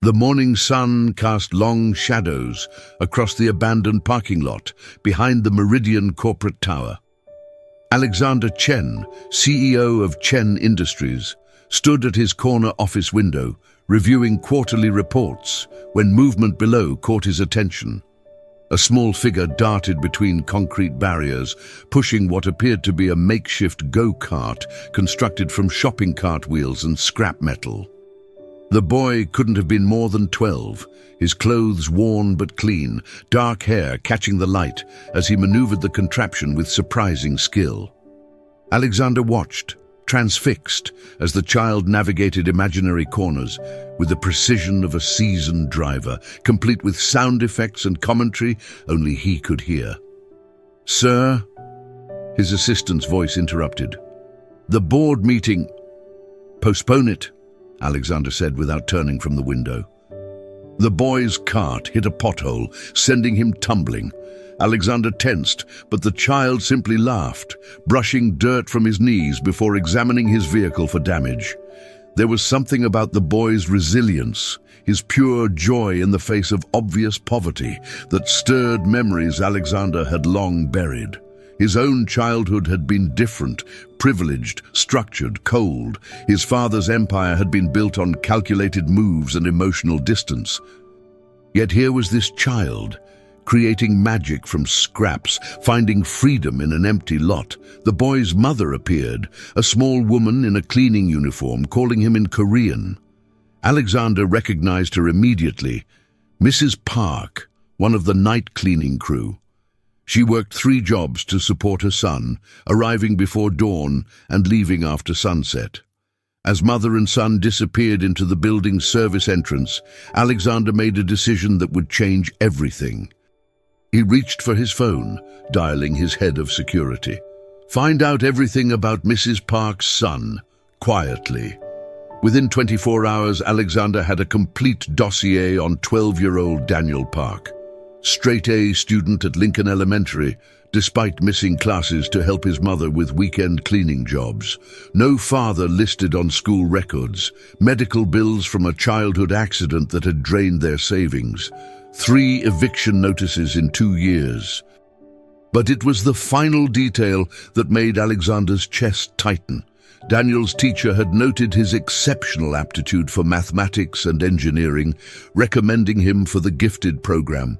The morning sun cast long shadows across the abandoned parking lot behind the Meridian corporate tower. Alexander Chen, CEO of Chen Industries, stood at his corner office window, reviewing quarterly reports when movement below caught his attention. A small figure darted between concrete barriers, pushing what appeared to be a makeshift go-kart constructed from shopping cart wheels and scrap metal. The boy couldn't have been more than 12, his clothes worn but clean, dark hair catching the light as he maneuvered the contraption with surprising skill. Alexander watched, transfixed, as the child navigated imaginary corners with the precision of a seasoned driver, complete with sound effects and commentary only he could hear. "Sir," his assistant's voice interrupted. "The board meeting—" "Postpone it," Alexander said without turning from the window. The boy's cart hit a pothole, sending him tumbling. Alexander tensed, but the child simply laughed, brushing dirt from his knees before examining his vehicle for damage. There was something about the boy's resilience, his pure joy in the face of obvious poverty, that stirred memories Alexander had long buried. His own childhood had been different, privileged, structured, cold. His father's empire had been built on calculated moves and emotional distance. Yet here was this child, creating magic from scraps, finding freedom in an empty lot. The boy's mother appeared, a small woman in a cleaning uniform, calling him in Korean. Alexander recognized her immediately. Mrs. Park, one of the night cleaning crew. She worked 3 jobs to support her son, arriving before dawn and leaving after sunset. As mother and son disappeared into the building's service entrance, Alexander made a decision that would change everything. He reached for his phone, dialing his head of security. "Find out everything about Mrs. Park's son, quietly." Within 24 hours, Alexander had a complete dossier on 12-year-old Daniel Park. Straight-A student at Lincoln Elementary, despite missing classes to help his mother with weekend cleaning jobs. No father listed on school records. Medical bills from a childhood accident that had drained their savings. 3 eviction notices in 2 years. But it was the final detail that made Alexander's chest tighten. Daniel's teacher had noted his exceptional aptitude for mathematics and engineering, recommending him for the gifted program.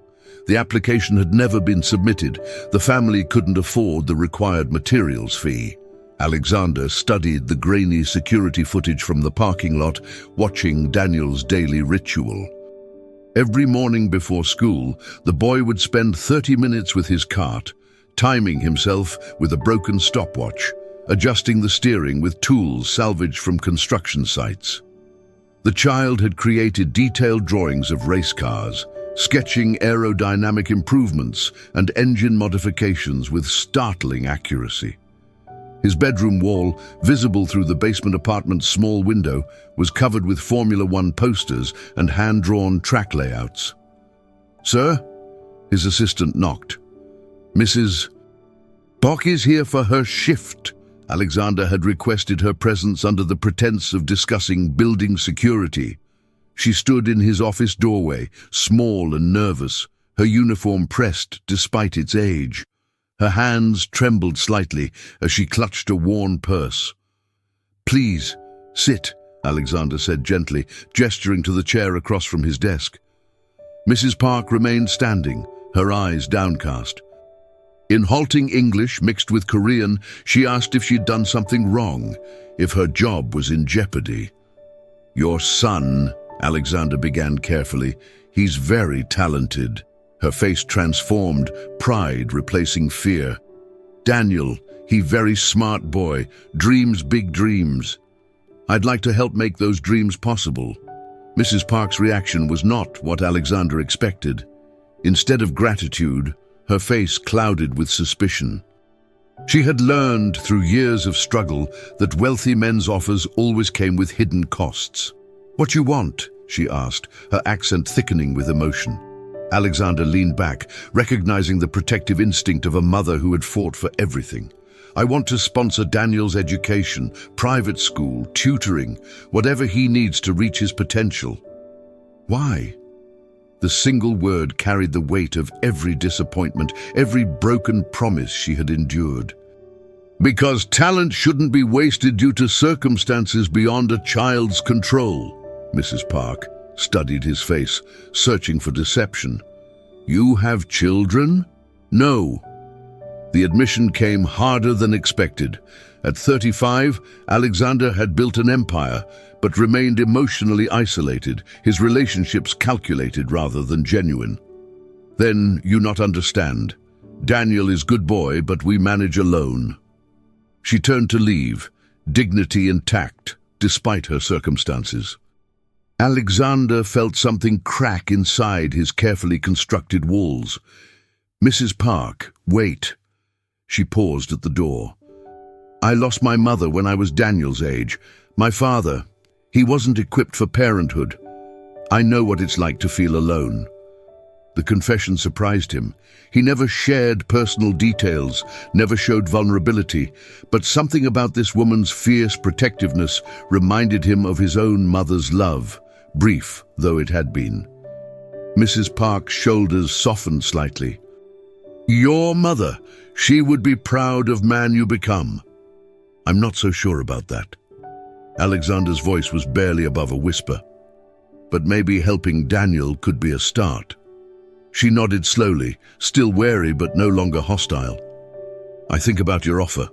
The application had never been submitted. The family couldn't afford the required materials fee. Alexander studied the grainy security footage from the parking lot, watching Daniel's daily ritual. Every morning before school, the boy would spend 30 minutes with his cart, timing himself with a broken stopwatch, adjusting the steering with tools salvaged from construction sites. The child had created detailed drawings of race cars, sketching aerodynamic improvements and engine modifications with startling accuracy. His bedroom wall, visible through the basement apartment's small window, was covered with Formula One posters and hand-drawn track layouts. "Sir?" His assistant knocked. "Mrs. Park is here for her shift." Alexander had requested her presence under the pretense of discussing building security. She stood in his office doorway, small and nervous, her uniform pressed despite its age. Her hands trembled slightly as she clutched a worn purse. "Please, sit," Alexander said gently, gesturing to the chair across from his desk. Mrs. Park remained standing, her eyes downcast. In halting English mixed with Korean, she asked if she'd done something wrong, if her job was in jeopardy. "Your son," Alexander began carefully, "he's very talented." Her face transformed, pride replacing fear. "Daniel, he very smart boy, dreams big dreams. I'd like to help make those dreams possible." Mrs. Park's reaction was not what Alexander expected. Instead of gratitude, her face clouded with suspicion. She had learned through years of struggle that wealthy men's offers always came with hidden costs. "What you want?" she asked, her accent thickening with emotion. Alexander leaned back, recognizing the protective instinct of a mother who had fought for everything. "I want to sponsor Daniel's education, private school, tutoring, whatever he needs to reach his potential." Why? The single word carried the weight of every disappointment, every broken promise she had endured. Because talent shouldn't be wasted due to circumstances beyond a child's control. Mrs. Park studied his face, searching for deception. You have children? No. The admission came harder than expected. At 35, Alexander had built an empire, but remained emotionally isolated, his relationships calculated rather than genuine. Then you not understand. Daniel is good boy, but we manage alone. She turned to leave, dignity intact, despite her circumstances. Alexander felt something crack inside his carefully constructed walls. Mrs. Park, wait. She paused at the door. I lost my mother when I was Daniel's age. My father, he wasn't equipped for parenthood. I know what it's like to feel alone. The confession surprised him. He never shared personal details, never showed vulnerability, but something about this woman's fierce protectiveness reminded him of his own mother's love, brief though it had been. Mrs. Park's shoulders softened slightly. Your mother, she would be proud of man you become. I'm not so sure about that. Alexander's voice was barely above a whisper. But maybe helping Daniel could be a start. She nodded slowly, still wary but no longer hostile. I think about your offer.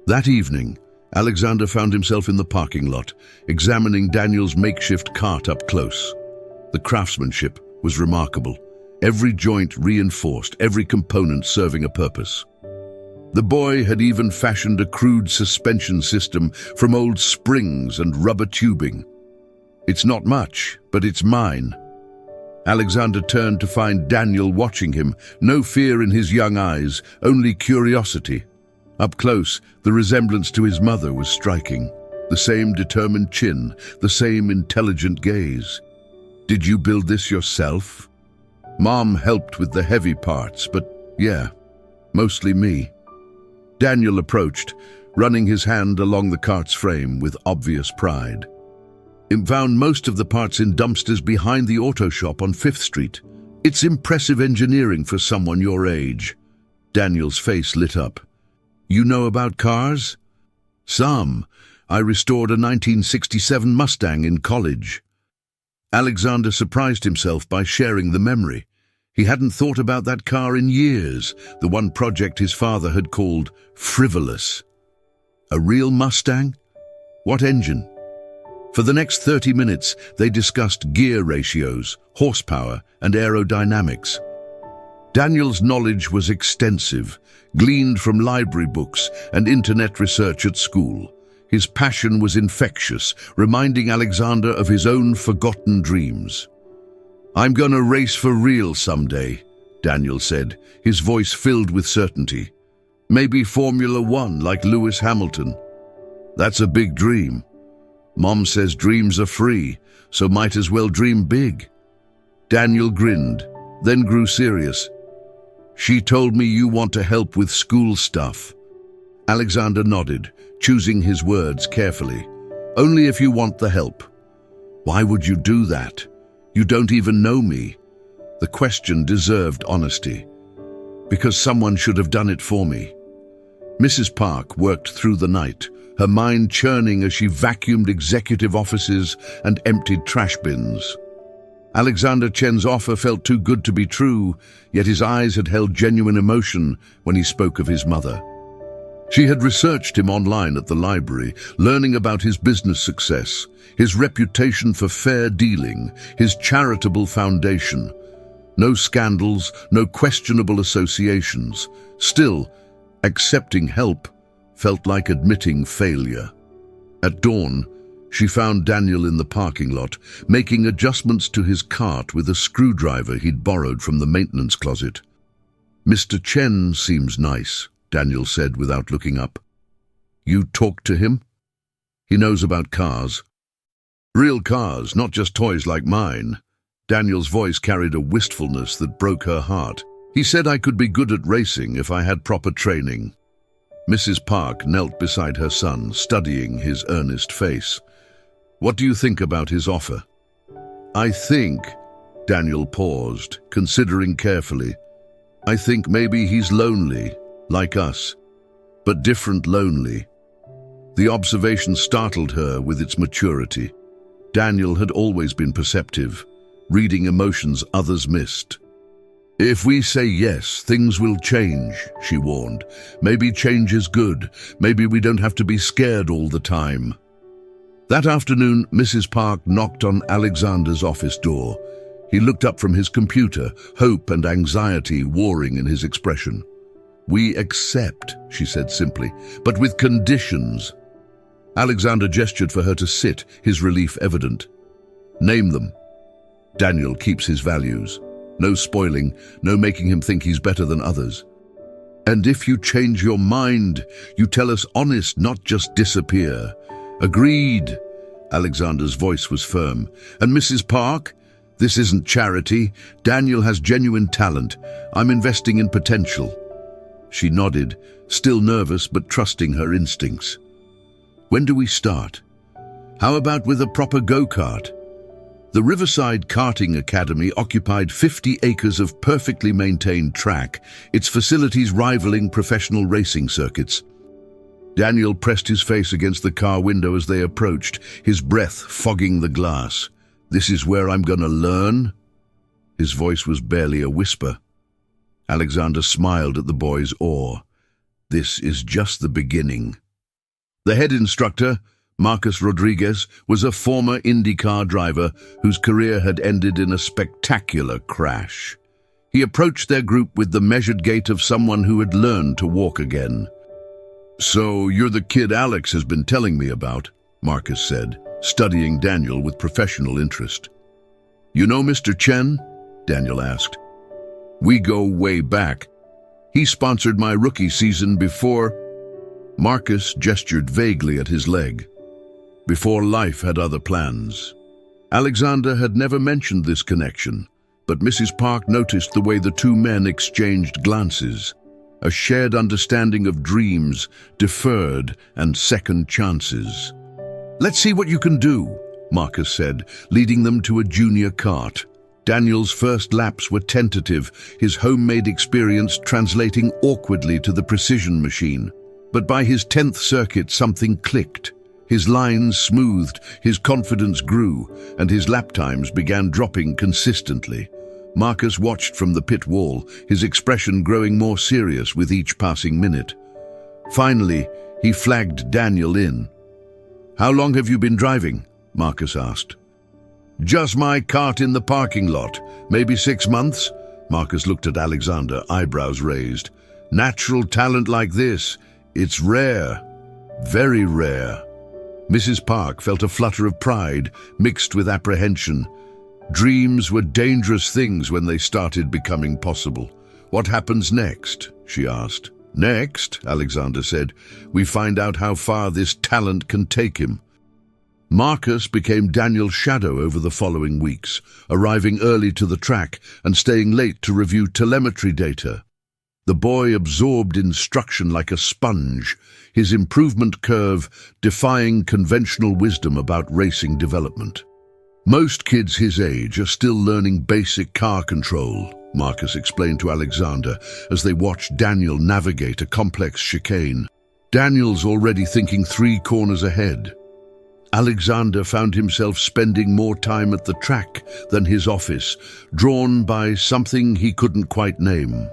That evening, Alexander found himself in the parking lot, examining Daniel's makeshift cart up close. The craftsmanship was remarkable, every joint reinforced, every component serving a purpose. The boy had even fashioned a crude suspension system from old springs and rubber tubing. It's not much, but it's mine. Alexander turned to find Daniel watching him, no fear in his young eyes, only curiosity. Up close, the resemblance to his mother was striking. The same determined chin, the same intelligent gaze. Did you build this yourself? Mom helped with the heavy parts, but yeah, mostly me. Daniel approached, running his hand along the cart's frame with obvious pride. He found most of the parts in dumpsters behind the auto shop on 5th Street. It's impressive engineering for someone your age. Daniel's face lit up. You know about cars? Some. I restored a 1967 Mustang in college. Alexander surprised himself by sharing the memory. He hadn't thought about that car in years, the one project his father had called frivolous. A real Mustang? What engine? For the next 30 minutes, they discussed gear ratios, horsepower, and aerodynamics. Daniel's knowledge was extensive, gleaned from library books and internet research at school. His passion was infectious, reminding Alexander of his own forgotten dreams. I'm gonna race for real someday, Daniel said, his voice filled with certainty. Maybe Formula One like Lewis Hamilton. That's a big dream. Mom says dreams are free, so might as well dream big. Daniel grinned, then grew serious. She told me you want to help with school stuff. Alexander nodded, choosing his words carefully. Only if you want the help. Why would you do that? You don't even know me. The question deserved honesty. Because someone should have done it for me. Mrs. Park worked through the night, her mind churning as she vacuumed executive offices and emptied trash bins. Alexander Chen's offer felt too good to be true, yet his eyes had held genuine emotion when he spoke of his mother. She had researched him online at the library, learning about his business success, his reputation for fair dealing, his charitable foundation. No scandals, no questionable associations. Still, accepting help felt like admitting failure. At dawn, she found Daniel in the parking lot, making adjustments to his cart with a screwdriver he'd borrowed from the maintenance closet. Mr. Chen seems nice, Daniel said without looking up. You talked to him? He knows about cars. Real cars, not just toys like mine. Daniel's voice carried a wistfulness that broke her heart. He said I could be good at racing if I had proper training. Mrs. Park knelt beside her son, studying his earnest face. What do you think about his offer? I think, Daniel paused, considering carefully. I think maybe he's lonely, like us, but different lonely. The observation startled her with its maturity. Daniel had always been perceptive, reading emotions others missed. If we say yes, things will change, she warned. Maybe change is good. Maybe we don't have to be scared all the time. That afternoon, Mrs. Park knocked on Alexander's office door. He looked up from his computer, hope and anxiety warring in his expression. We accept, she said simply, but with conditions. Alexander gestured for her to sit, his relief evident. Name them. Daniel keeps his values. No spoiling, no making him think he's better than others. And if you change your mind, you tell us honest, not just disappear. Agreed. Alexander's voice was firm. And Mrs. Park? This isn't charity. Daniel has genuine talent. I'm investing in potential. She nodded, still nervous but trusting her instincts. When do we start? How about with a proper go-kart? The Riverside Karting Academy occupied 50 acres of perfectly maintained track, its facilities rivaling professional racing circuits. Daniel pressed his face against the car window as they approached, his breath fogging the glass. This is where I'm gonna learn? His voice was barely a whisper. Alexander smiled at the boy's awe. This is just the beginning. The head instructor, Marcus Rodriguez, was a former IndyCar driver whose career had ended in a spectacular crash. He approached their group with the measured gait of someone who had learned to walk again. So you're the kid Alex has been telling me about, Marcus said, studying Daniel with professional interest. You know Mr. Chen? Daniel asked. We go way back. He sponsored my rookie season before... Marcus gestured vaguely at his leg. Before life had other plans. Alexander had never mentioned this connection, but Mrs. Park noticed the way the two men exchanged glances, a shared understanding of dreams, deferred, and second chances. Let's see what you can do, Marcus said, leading them to a junior kart. Daniel's first laps were tentative, his homemade experience translating awkwardly to the precision machine. But by his 10th circuit, something clicked. His lines smoothed, his confidence grew, and his lap times began dropping consistently. Marcus watched from the pit wall, his expression growing more serious with each passing minute. Finally, he flagged Daniel in. How long have you been driving? Marcus asked. Just my kart in the parking lot. Maybe 6 months? Marcus looked at Alexander, eyebrows raised. Natural talent like this, it's rare. Very rare. Mrs. Park felt a flutter of pride mixed with apprehension. Dreams were dangerous things when they started becoming possible. What happens next? She asked. Next, Alexander said, we find out how far this talent can take him. Marcus became Daniel's shadow over the following weeks, arriving early to the track and staying late to review telemetry data. The boy absorbed instruction like a sponge, his improvement curve defying conventional wisdom about racing development. Most kids his age are still learning basic car control, Marcus explained to Alexander as they watched Daniel navigate a complex chicane. Daniel's already thinking 3 corners ahead. Alexander found himself spending more time at the track than his office, drawn by something he couldn't quite name.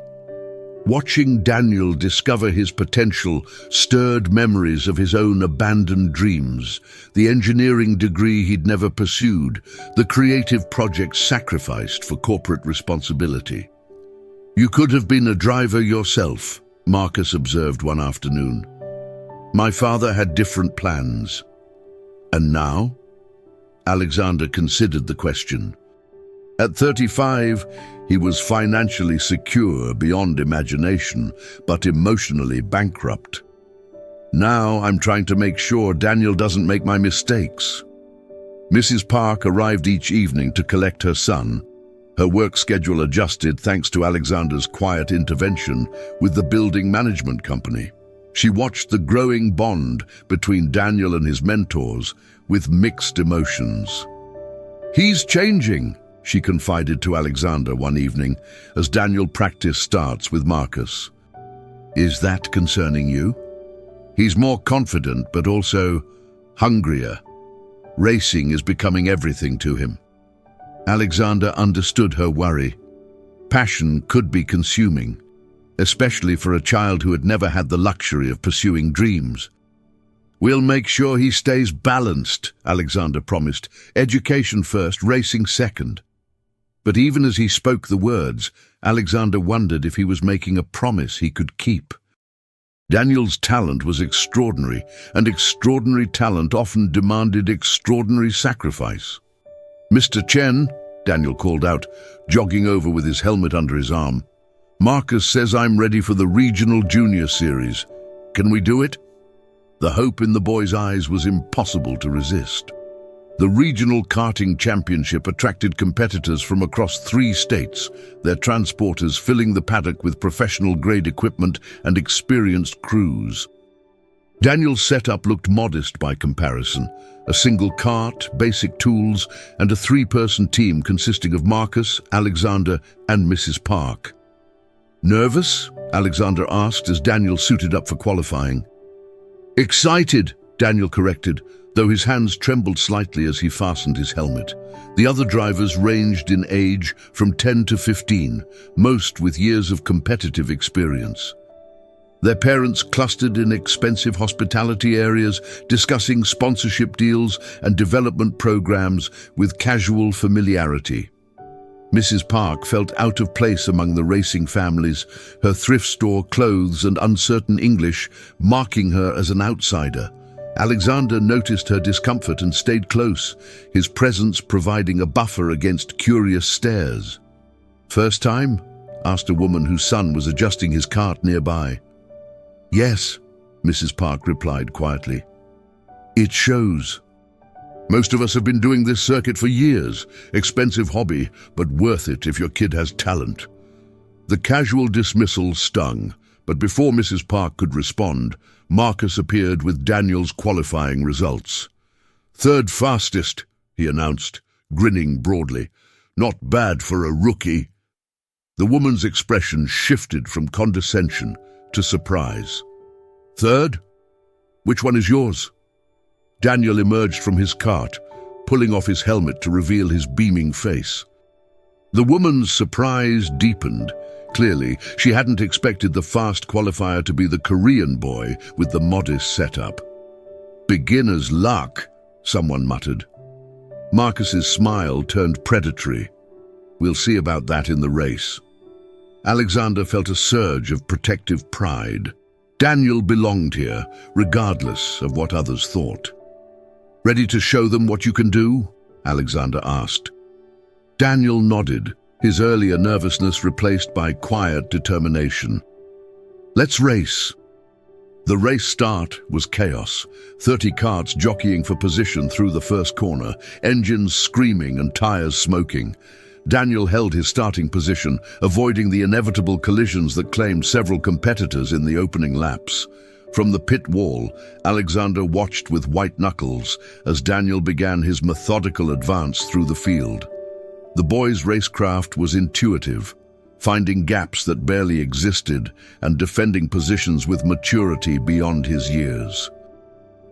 Watching Daniel discover his potential stirred memories of his own abandoned dreams, the engineering degree he'd never pursued, the creative projects sacrificed for corporate responsibility. You could have been a driver yourself, Marcus observed one afternoon. My father had different plans. And now? Alexander considered the question. At 35, he was financially secure beyond imagination, but emotionally bankrupt. Now I'm trying to make sure Daniel doesn't make my mistakes. Mrs. Park arrived each evening to collect her son. Her work schedule adjusted thanks to Alexander's quiet intervention with the building management company. She watched the growing bond between Daniel and his mentors with mixed emotions. "He's changing," she confided to Alexander one evening as Daniel practice starts with Marcus. "Is that concerning you?" "He's more confident, but also hungrier. Racing is becoming everything to him." Alexander understood her worry. Passion could be consuming, especially for a child who had never had the luxury of pursuing dreams. "We'll make sure he stays balanced," Alexander promised. "Education first, racing second." But even as he spoke the words, Alexander wondered if he was making a promise he could keep. Daniel's talent was extraordinary, and extraordinary talent often demanded extraordinary sacrifice. "Mr. Chen," Daniel called out, jogging over with his helmet under his arm. "Marcus says I'm ready for the Regional Junior Series. Can we do it?" The hope in the boy's eyes was impossible to resist. The Regional Karting Championship attracted competitors from across 3 states, their transporters filling the paddock with professional-grade equipment and experienced crews. Daniel's setup looked modest by comparison: a single cart, basic tools, and a 3-person team consisting of Marcus, Alexander, and Mrs. Park. "Nervous?" Alexander asked as Daniel suited up for qualifying. "Excited," Daniel corrected, though his hands trembled slightly as he fastened his helmet. The other drivers ranged in age from 10 to 15, most with years of competitive experience. Their parents clustered in expensive hospitality areas, discussing sponsorship deals and development programs with casual familiarity. Mrs. Park felt out of place among the racing families, her thrift store clothes and uncertain English marking her as an outsider. Alexander noticed her discomfort and stayed close, his presence providing a buffer against curious stares. "First time?" asked a woman whose son was adjusting his cart nearby. "Yes," Mrs. Park replied quietly. "It shows. Most of us have been doing this circuit for years. Expensive hobby, but worth it if your kid has talent." The casual dismissal stung, but before Mrs. Park could respond, Marcus appeared with Daniel's qualifying results. "Third fastest," he announced, grinning broadly. "Not bad for a rookie." The woman's expression shifted from condescension to surprise. "Third? Which one is yours?" Daniel emerged from his cart, pulling off his helmet to reveal his beaming face. The woman's surprise deepened. Clearly, she hadn't expected the fast qualifier to be the Korean boy with the modest setup. "Beginner's luck," someone muttered. Marcus's smile turned predatory. "We'll see about that in the race." Alexander felt a surge of protective pride. Daniel belonged here, regardless of what others thought. "Ready to show them what you can do?" Alexander asked. Daniel nodded, his earlier nervousness replaced by quiet determination. "Let's race." The race start was chaos. 30 carts jockeying for position through the first corner, engines screaming and tires smoking. Daniel held his starting position, avoiding the inevitable collisions that claimed several competitors in the opening laps. From the pit wall, Alexander watched with white knuckles as Daniel began his methodical advance through the field. The boy's racecraft was intuitive, finding gaps that barely existed and defending positions with maturity beyond his years.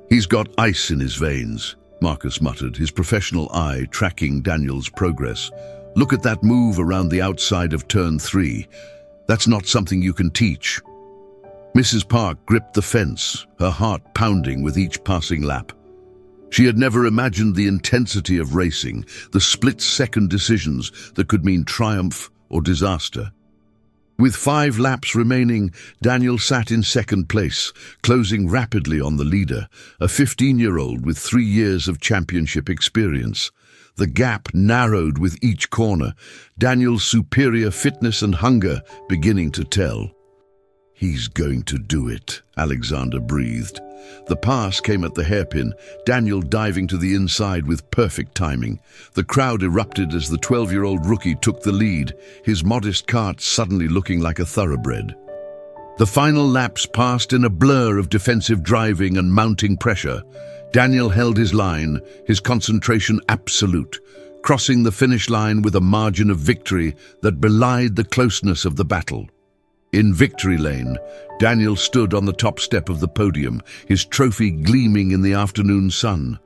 "He's got ice in his veins," Marcus muttered, his professional eye tracking Daniel's progress. "Look at that move around the outside of turn 3. That's not something you can teach." Mrs. Park gripped the fence, her heart pounding with each passing lap. She had never imagined the intensity of racing, the split-second decisions that could mean triumph or disaster. With 5 laps remaining, Daniel sat in second place, closing rapidly on the leader, a 15-year-old with 3 years of championship experience. The gap narrowed with each corner, Daniel's superior fitness and hunger beginning to tell. "He's going to do it," Alexander breathed. The pass came at the hairpin, Daniel diving to the inside with perfect timing. The crowd erupted as the 12-year-old rookie took the lead, his modest cart suddenly looking like a thoroughbred. The final laps passed in a blur of defensive driving and mounting pressure. Daniel held his line, his concentration absolute, crossing the finish line with a margin of victory that belied the closeness of the battle. In victory lane, Daniel stood on the top step of the podium, his trophy gleaming in the afternoon sun.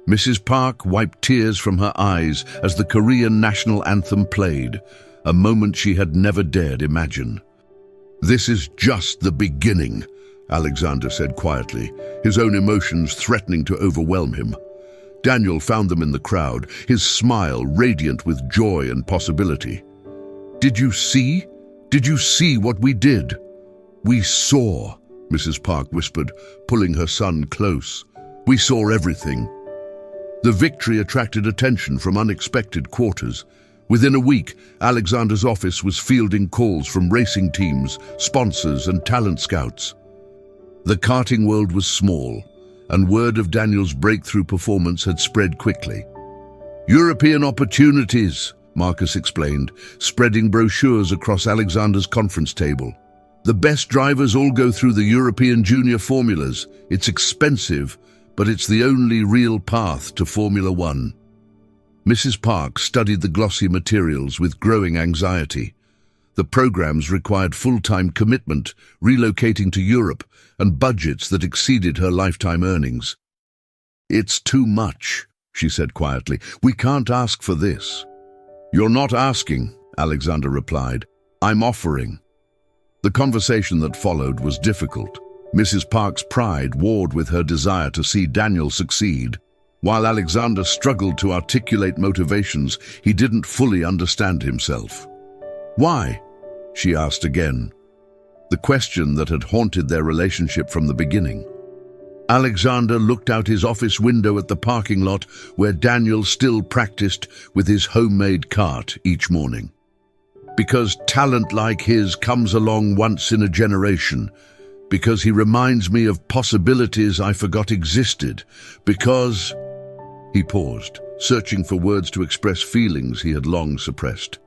Mrs. Park wiped tears from her eyes as the Korean national anthem played, a moment she had never dared imagine. "This is just the beginning," Alexander said quietly, his own emotions threatening to overwhelm him. Daniel found them in the crowd, his smile radiant with joy and possibility. "Did you see? Did you see what we did?" "We saw," Mrs. Park whispered, pulling her son close. "We saw everything." The victory attracted attention from unexpected quarters. Within a week, Alexander's office was fielding calls from racing teams, sponsors, and talent scouts. The karting world was small, and word of Daniel's breakthrough performance had spread quickly. "European opportunities," Marcus explained, spreading brochures across Alexander's conference table. "The best drivers all go through the European Junior Formulas. It's expensive, but it's the only real path to Formula One." Mrs. Park studied the glossy materials with growing anxiety. The programs required full-time commitment, relocating to Europe, and budgets that exceeded her lifetime earnings. "It's too much," she said quietly. "We can't ask for this." "You're not asking," Alexander replied. "I'm offering." The conversation that followed was difficult. Mrs. Park's pride warred with her desire to see Daniel succeed. While Alexander struggled to articulate motivations, he didn't fully understand himself. "Why?" she asked again, the question that had haunted their relationship from the beginning. Alexander looked out his office window at the parking lot where Daniel still practiced with his homemade kart each morning. "Because talent like his comes along once in a generation. Because he reminds me of possibilities I forgot existed. Because—" He paused, searching for words to express feelings he had long suppressed.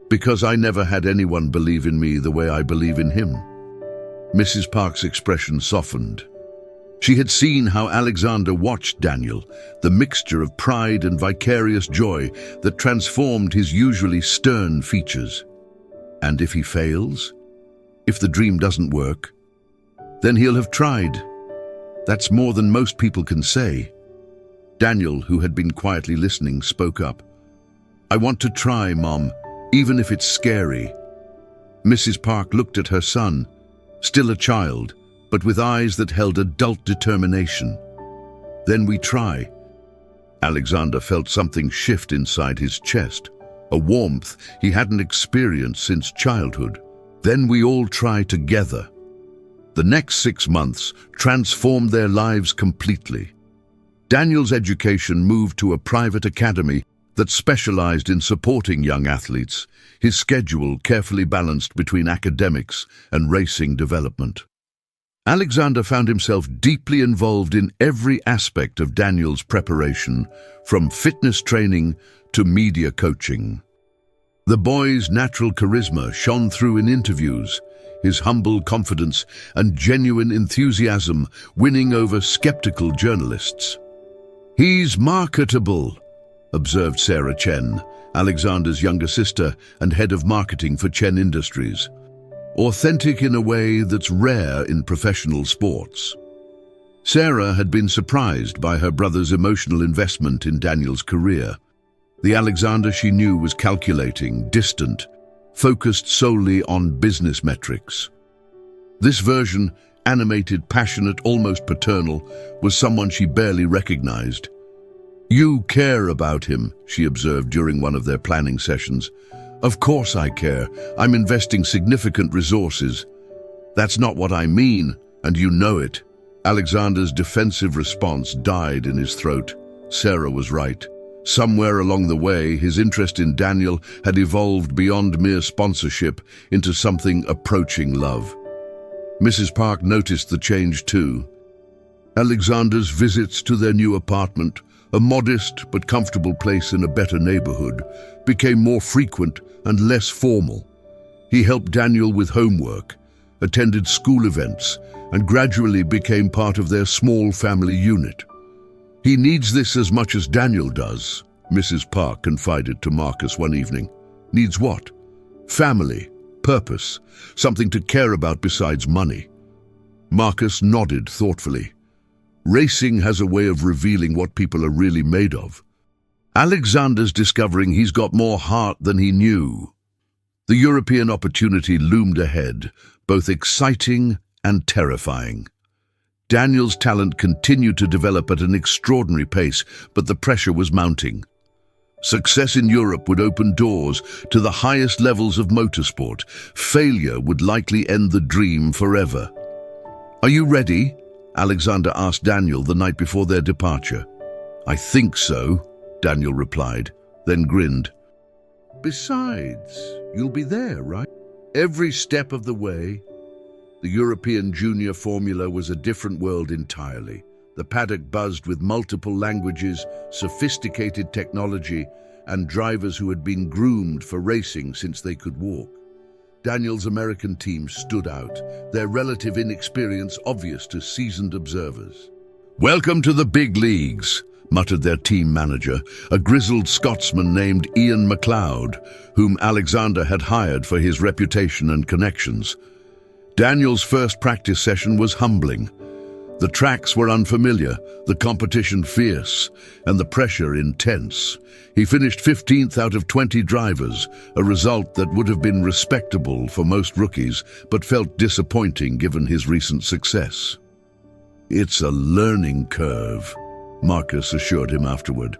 "Because I never had anyone believe in me the way I believe in him." Mrs. Park's expression softened. She had seen how Alexander watched Daniel, the mixture of pride and vicarious joy that transformed his usually stern features. And if he fails? If the dream doesn't work? Then he'll have tried. That's more than most people can say. Daniel, who had been quietly listening, spoke up. "I want to try, Mom, even if it's scary." Mrs. Park looked at her son, still a child, but with eyes that held adult determination. "Then we try." Alexander felt something shift inside his chest, a warmth he hadn't experienced since childhood. "Then we all try together." The next 6 months transformed their lives completely. Daniel's education moved to a private academy that specialized in supporting young athletes, his schedule carefully balanced between academics and racing development. Alexander found himself deeply involved in every aspect of Daniel's preparation, from fitness training to media coaching. The boy's natural charisma shone through in interviews, his humble confidence and genuine enthusiasm winning over skeptical journalists. "He's marketable," observed Sarah Chen, Alexander's younger sister and head of marketing for Chen Industries. "Authentic in a way that's rare in professional sports." Sarah had been surprised by her brother's emotional investment in Daniel's career. The Alexander she knew was calculating, distant, focused solely on business metrics. This version, animated, passionate, almost paternal, was someone she barely recognized. "You care about him," she observed during one of their planning sessions. "Of course I care. I'm investing significant resources." "That's not what I mean, and you know it." Alexander's defensive response died in his throat. Sarah was right. Somewhere along the way, his interest in Daniel had evolved beyond mere sponsorship into something approaching love. Mrs. Park noticed the change too. Alexander's visits to their new apartment, a modest but comfortable place in a better neighborhood, became more frequent and less formal. He helped Daniel with homework, attended school events, and gradually became part of their small family unit. "He needs this as much as Daniel does," Mrs. Park confided to Marcus one evening. Needs what? Family, purpose, something to care about besides money. Marcus nodded thoughtfully. Racing has a way of revealing what people are really made of. Alexander's discovering he's got more heart than he knew. The European opportunity loomed ahead, both exciting and terrifying. Daniel's talent continued to develop at an extraordinary pace, but the pressure was mounting. Success in Europe would open doors to the highest levels of motorsport. Failure would likely end the dream forever. "Are you ready?" Alexander asked Daniel the night before their departure. "I think so," Daniel replied, then grinned. "Besides, you'll be there, right? Every step of the way." The European Junior Formula was a different world entirely. The paddock buzzed with multiple languages, sophisticated technology, and drivers who had been groomed for racing since they could walk. Daniel's American team stood out, their relative inexperience obvious to seasoned observers. "Welcome to the big leagues," muttered their team manager, a grizzled Scotsman named Ian McLeod, whom Alexander had hired for his reputation and connections. Daniel's first practice session was humbling. The tracks were unfamiliar, the competition fierce, and the pressure intense. He finished 15th out of 20 drivers, a result that would have been respectable for most rookies, but felt disappointing given his recent success. "It's a learning curve," Marcus assured him afterward.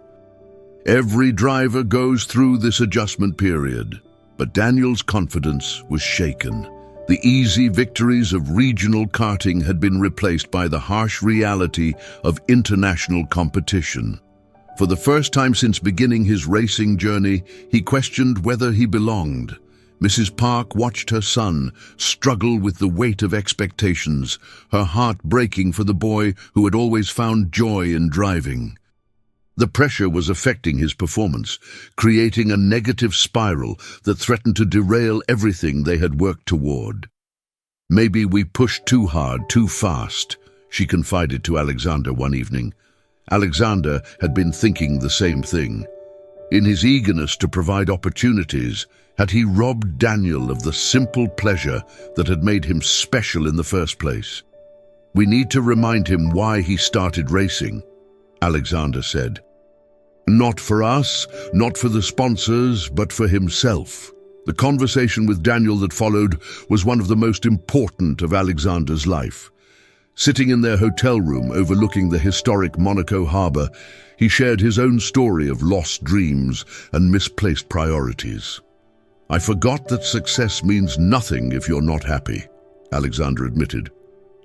"Every driver goes through this adjustment period." But Daniel's confidence was shaken. The easy victories of regional karting had been replaced by the harsh reality of international competition. For the first time since beginning his racing journey, he questioned whether he belonged. Mrs. Park watched her son struggle with the weight of expectations, her heart breaking for the boy who had always found joy in driving. The pressure was affecting his performance, creating a negative spiral that threatened to derail everything they had worked toward. "Maybe we pushed too hard, too fast," she confided to Alexander one evening. Alexander had been thinking the same thing. In his eagerness to provide opportunities, had he robbed Daniel of the simple pleasure that had made him special in the first place? "We need to remind him why he started racing," Alexander said. "Not for us, not for the sponsors, but for himself." The conversation with Daniel that followed was one of the most important of Alexander's life. Sitting in their hotel room overlooking the historic Monaco harbor, he shared his own story of lost dreams and misplaced priorities. "I forgot that success means nothing if you're not happy," Alexander admitted.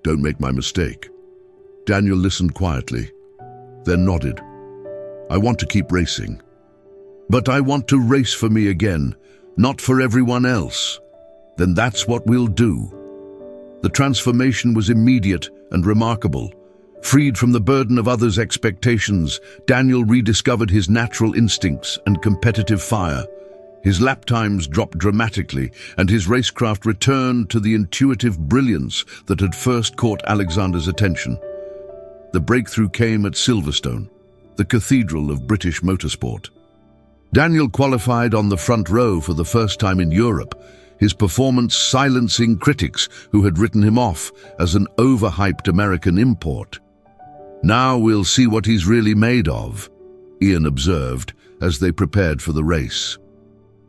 "Don't make my mistake." Daniel listened quietly, then nodded. "I want to keep racing. But I want to race for me again, not for everyone else." "Then that's what we'll do." The transformation was immediate and remarkable. Freed from the burden of others' expectations, Daniel rediscovered his natural instincts and competitive fire. His lap times dropped dramatically, and his racecraft returned to the intuitive brilliance that had first caught Alexander's attention. The breakthrough came at Silverstone, the cathedral of British motorsport. Daniel qualified on the front row for the first time in Europe, his performance silencing critics who had written him off as an overhyped American import. "Now we'll see what he's really made of," Ian observed as they prepared for the race.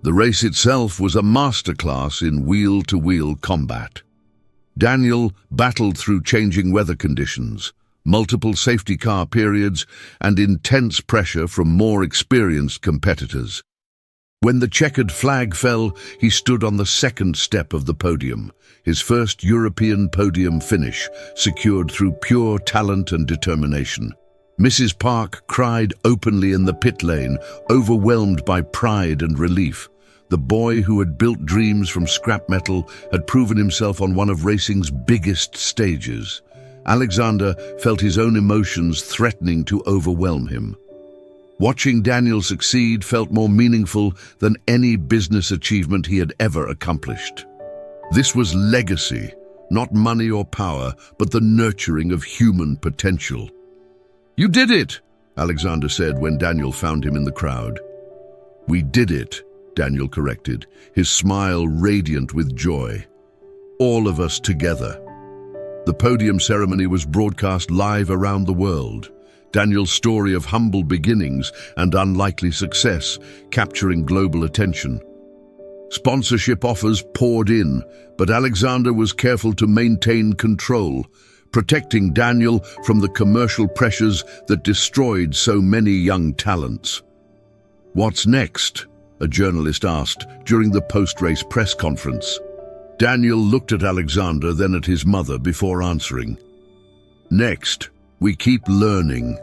The race itself was a masterclass in wheel-to-wheel combat. Daniel battled through changing weather conditions, multiple safety car periods, and intense pressure from more experienced competitors. When the checkered flag fell, he stood on the second step of the podium, his first European podium finish, secured through pure talent and determination. Mrs. Park cried openly in the pit lane, overwhelmed by pride and relief. The boy who had built dreams from scrap metal had proven himself on one of racing's biggest stages. Alexander felt his own emotions threatening to overwhelm him. Watching Daniel succeed felt more meaningful than any business achievement he had ever accomplished. This was legacy, not money or power, but the nurturing of human potential. "You did it!" Alexander said when Daniel found him in the crowd. "We did it," Daniel corrected, his smile radiant with joy. "All of us together." The podium ceremony was broadcast live around the world. Daniel's story of humble beginnings and unlikely success capturing global attention. Sponsorship offers poured in, but Alexander was careful to maintain control, protecting Daniel from the commercial pressures that destroyed so many young talents. "What's next?" a journalist asked during the post-race press conference. Daniel looked at Alexander, then at his mother before answering. "Next, we keep learning,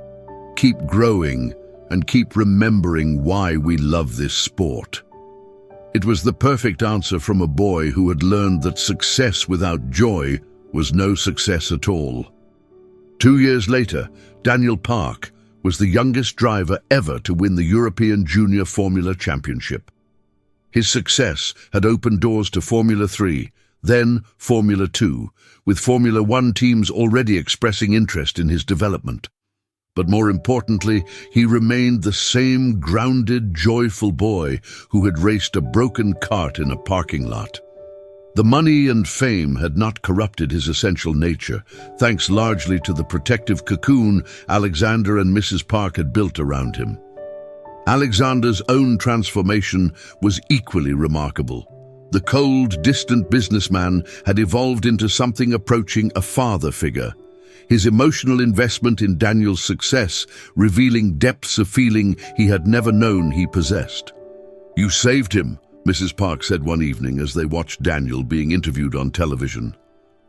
keep growing, and keep remembering why we love this sport." It was the perfect answer from a boy who had learned that success without joy was no success at all. 2 years later, Daniel Park was the youngest driver ever to win the European Junior Formula Championship. His success had opened doors to Formula 3, then Formula 2, with Formula 1 teams already expressing interest in his development. But more importantly, he remained the same grounded, joyful boy who had raced a broken cart in a parking lot. The money and fame had not corrupted his essential nature, thanks largely to the protective cocoon Alexander and Mrs. Park had built around him. Alexander's own transformation was equally remarkable. The cold, distant businessman had evolved into something approaching a father figure. His emotional investment in Daniel's success revealing depths of feeling he had never known he possessed. "You saved him," Mrs. Park said one evening as they watched Daniel being interviewed on television.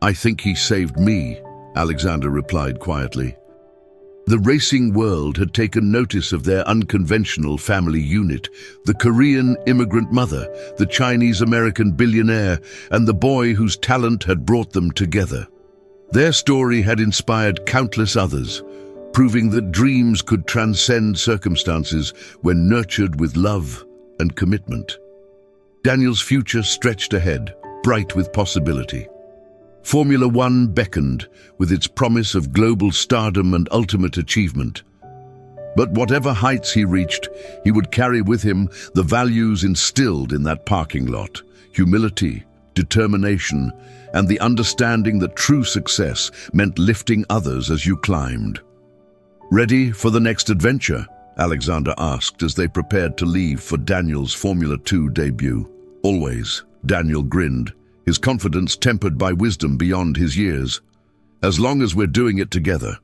"I think he saved me," Alexander replied quietly. The racing world had taken notice of their unconventional family unit, the Korean immigrant mother, the Chinese-American billionaire, and the boy whose talent had brought them together. Their story had inspired countless others, proving that dreams could transcend circumstances when nurtured with love and commitment. Daniel's future stretched ahead, bright with possibility. Formula 1 beckoned, with its promise of global stardom and ultimate achievement. But whatever heights he reached, he would carry with him the values instilled in that parking lot: humility, determination, and the understanding that true success meant lifting others as you climbed. "Ready for the next adventure?" Alexander asked as they prepared to leave for Daniel's Formula 2 debut. "Always," Daniel grinned, his confidence tempered by wisdom beyond his years. "As long as we're doing it together."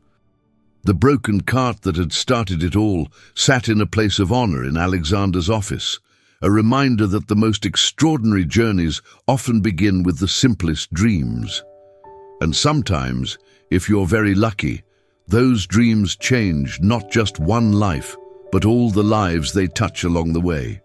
The broken cart that had started it all sat in a place of honor in Alexander's office, a reminder that the most extraordinary journeys often begin with the simplest dreams. And sometimes, if you're very lucky, those dreams change not just one life, but all the lives they touch along the way.